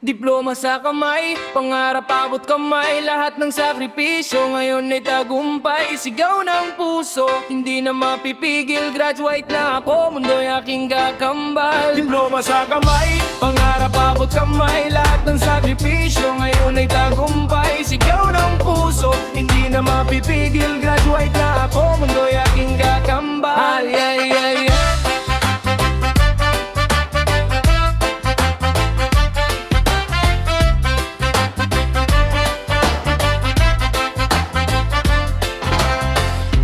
Diploma sa kamay, pangarap abot kamay. Lahat ng sakripisyo ngayon ay tagumpay. Sigaw ng puso, hindi na mapipigil. Graduate na ako, mundo'y aking kakambal. Diploma sa kamay, pangarap abot kamay. Lahat ng sakripisyo ngayon ay tagumpay. Sigaw ng puso, hindi na mapipigil. Graduate na ako, mundo'y aking kakambal. Ay, ay, ay, ay.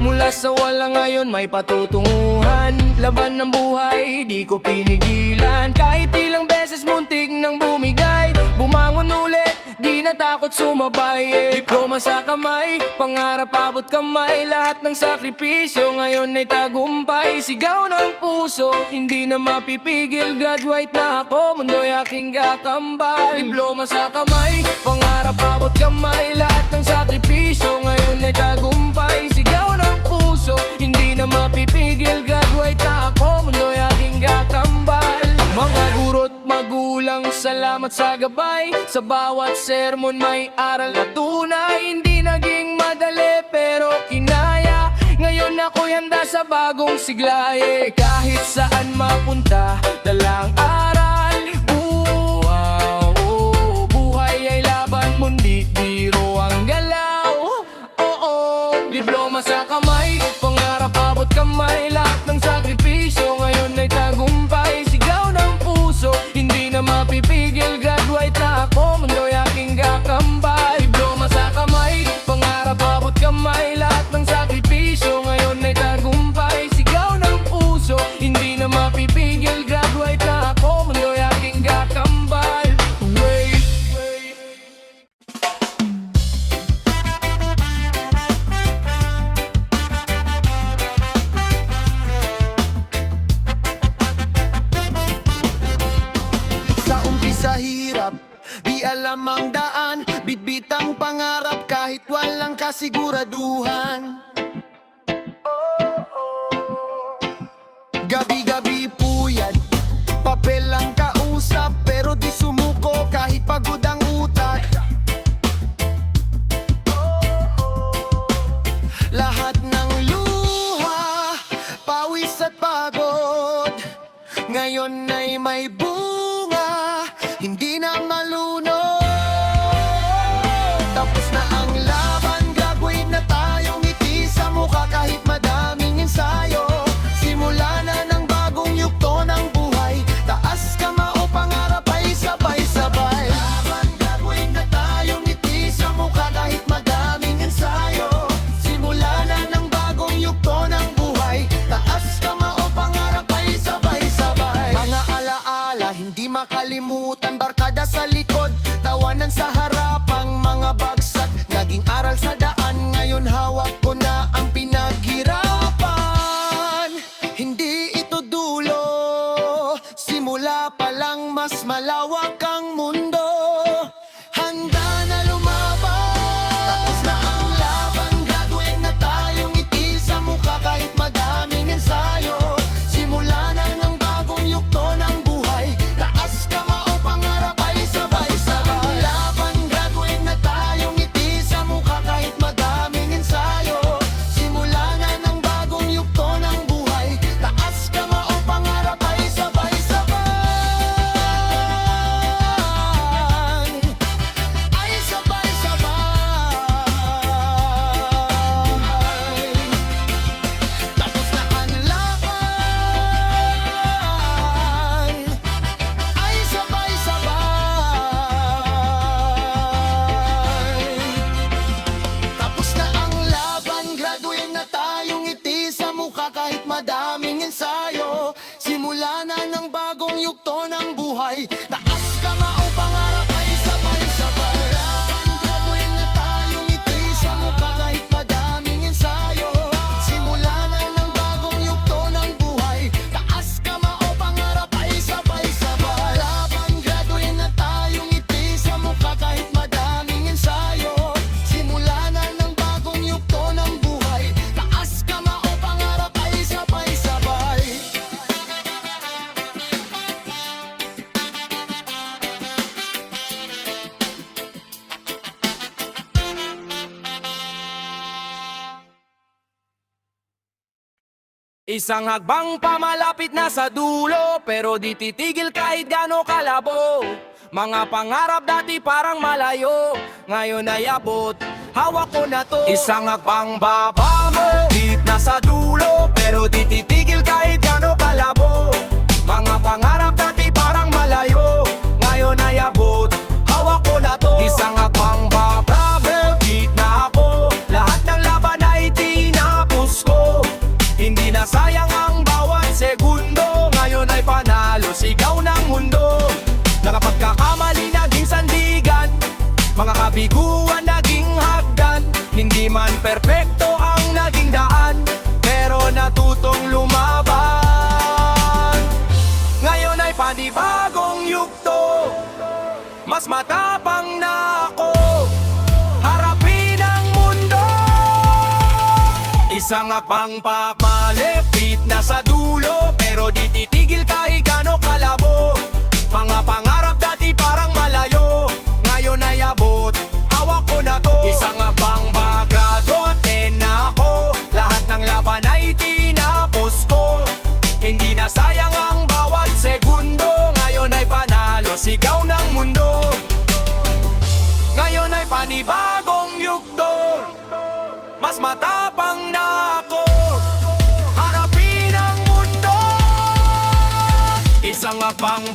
Mula sa wala ngayon may patutunguhan. Laban ng buhay, di ko pinigilan. Kahit ilang beses muntik nang bumigay, bumangon ulit, di natakot sumabay. Diploma sa kamay, pangarap abot kamay. Lahat ng sakripisyo ngayon ay tagumpay. Sigaw ng puso, hindi na mapipigil. Graduate na ako, mundo'y aking kakambal. Diploma sa kamay, pangarap abot kamay. Lahat ng sakripisyo ngayon ay tagumpay. Sigaw ng puso, hindi na mapipigil. Graduate na ako, mundo'y aking kakambal. Mga guro't magulang, salamat sa gabay. Sa bawat sermon may aral na tunay. Hindi naging madali pero kinaya. Ngayon ako'y handa sa bagong sigla. Kahit saan mapunta, dalang aral. Buhay ay laban, mundi biro ang galaw. Diploma sa kamay, pangarap abot kamay. Lahat ng sakripisyo ngayon ay tagumpay. Sigaw ng puso, hindi na mapipigil. Graduate na ako, mundo'y aking kakambal. Diploma sa kamay, pangarap abot kamay. Lahat ng sakripisyo ngayon ay tagumpay. Sigaw ng puso, hindi na mapipigil. Graduate na ako, mundo'y aking kakambal. Wait. Sa umpisa hirap, di alam ang daan. Bitbit ang pangarap kahit walang kasiguraduhan. Gabi-gabi puyat, papel ang kausap. Pero di sumuko kahit pagod ang utak. Lahat ng luha, pawis at pagod, ngayon ay may bunga, hindi na malunod. Tapos na ang laban, graduate na tayo. Ngiti sa mukha kahit madaming ensayo. Simula na ng bagong yugto ng buhay. Taas kamao, pangarap ay sabay-sabay. Laban, graduate na tayo. Ngiti sa mukha kahit madaming ensayo. Simula na ng bagong yugto ng buhay. Taas kamao, pangarap ay sabay-sabay. Mga alaala, hindi makalimutan. Barkada sa likod, tawanan sa harapang mga bagsak. Naging aral sa daan, ngayon hawak ko na ang pinaghirapan. Hindi ito dulo, simula pa lang mas malawak ang mundo. Handa na lumaban, tapos na ang laban. Graduate na tayo, ngiti sa mukha kahit madaming ensayo. Simula na ng bagong yugto ng buhay. Taas kamao, pangarap ay sabay-sabay. Laban, graduate na tayo, ngiti sa mukha kahit madaming ensayo. Isang hagbang pamalapit na sa dulo, pero di titigil kahit gaano kalabo. Mga pangarap dati parang malayo, ngayon ay abot, hawak ko na to. Isang hagbang baba mo, hit na sa dulo, pero di titigil kahit gaano kalabo. Mga pangarap dati parang malayo, ngayon ay abot, hawak ko na to. Isang hagbang baba mo, hit na ako, lahat ng laban ay tinapos ko. Hindi na sayang ang bawat segundo, ngayon ay panalo, sigaw ng mundo. Nakapagkakamali naging sandigan, mga kabiguan naging hagdan. Hindi man perpekto ang naging daan, pero natutong lumaban. Ngayon ay panibagong yugto, mas matapang na ako, harapin ang mundo. Isang hakbang pamalapit na sa dulo, pero di titigil kahit gaano kalabo. Mga pangarap dati parang malayo, ngayon ay abot, hawak ko na to. Isang hakbang bagraduate na ako, lahat ng laban ay tinapos ko. Hindi na sayang ang bawat segundo, ngayon ay panalo, sigaw ng mundo. Ngayon ay panibagong yugto, mas matapang na ako, harapin ang mundo. Isang hakbang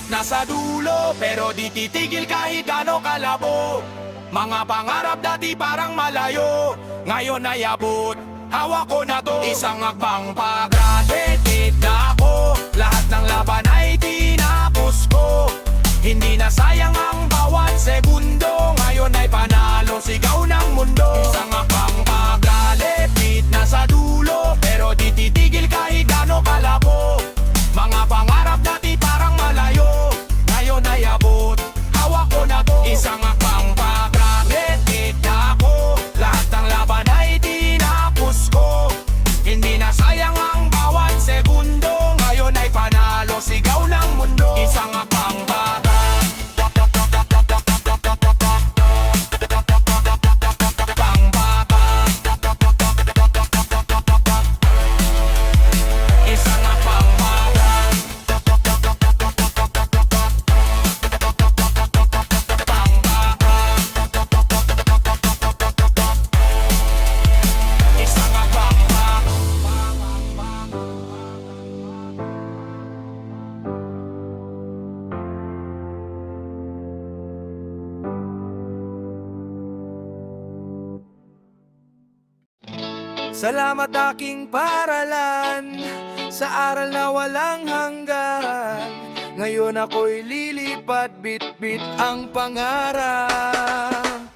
nasa dulo, pero di titigil kahit gaano kalabo. Mga pangarap dati parang malayo, ngayon ay abot, hawak ko na to. Isang hakbang pag-graduate na ako, lahat ng laban ay tinapos ko. Hindi na sayang ang bawat segundo, ngayon ay panalo, sigaw ng mundo. Isang hakbang pag-graduate na sa dulo, pero di titigil kahit gaano kalabo. Mga pangarap dati parang malayo, ngayon ay abot, hawak ko na to. Isang hakbang pag-graduate na ako, lahat ng laban ay tinapos ko. Hindi na sayang ang bawat segundo, ngayon ay panalo, sigaw ng mundo. Isang hakbang Salamat aking paralan, sa aral na walang hanggan. Ngayon ako'y lilipad, bit-bit ang pangarap.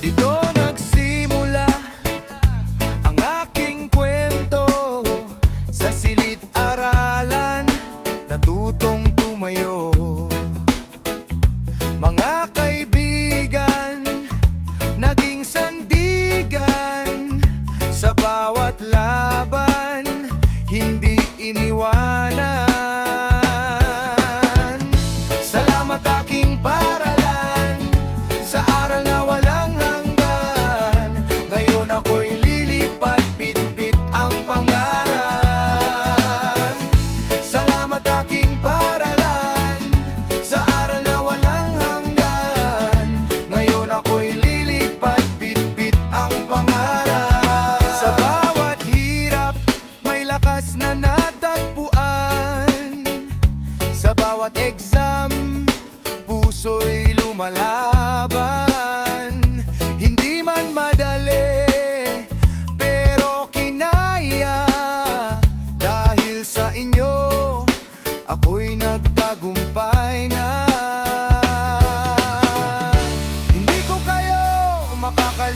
Dito nagsimula ang aking kwento, sa silid-aralan natutong tumayo. Mga kaibigan, naging sandigan, sa bawat laban, hindi iniwanan. Salamat aking paralan, sa aral na walang hanggan. Ngayon ako'y lilipad, bit-bit ang pangarap. Salamat aking paralan, sa aral na walang hanggan. Ngayon ako'y lilipad, bit-bit ang pangarap. Sa bawat hirap, may lakas na natagpuan. Sa bawat exam, puso'y lumalaban. Hindi man madali, pero kinaya. Dahil sa inyo, ako'y nagtagumpay na. Hindi ko kayo makakalimutan,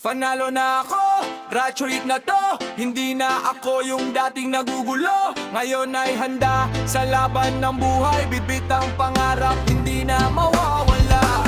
Panalo na ako, graduate na to. Hindi na ako yung dating nagugulo. Ngayon ay handa sa laban ng buhay. Bitbit ang pangarap, hindi na mawawala.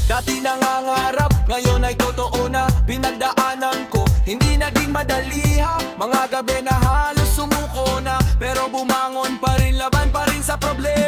Dati nangangarap, ngayon ay totoo na. Pinagdaanan ko, hindi naging madali ha. Mga gabi na halos sumuko na, pero bumangon pa rin, laban pa rin sa problema.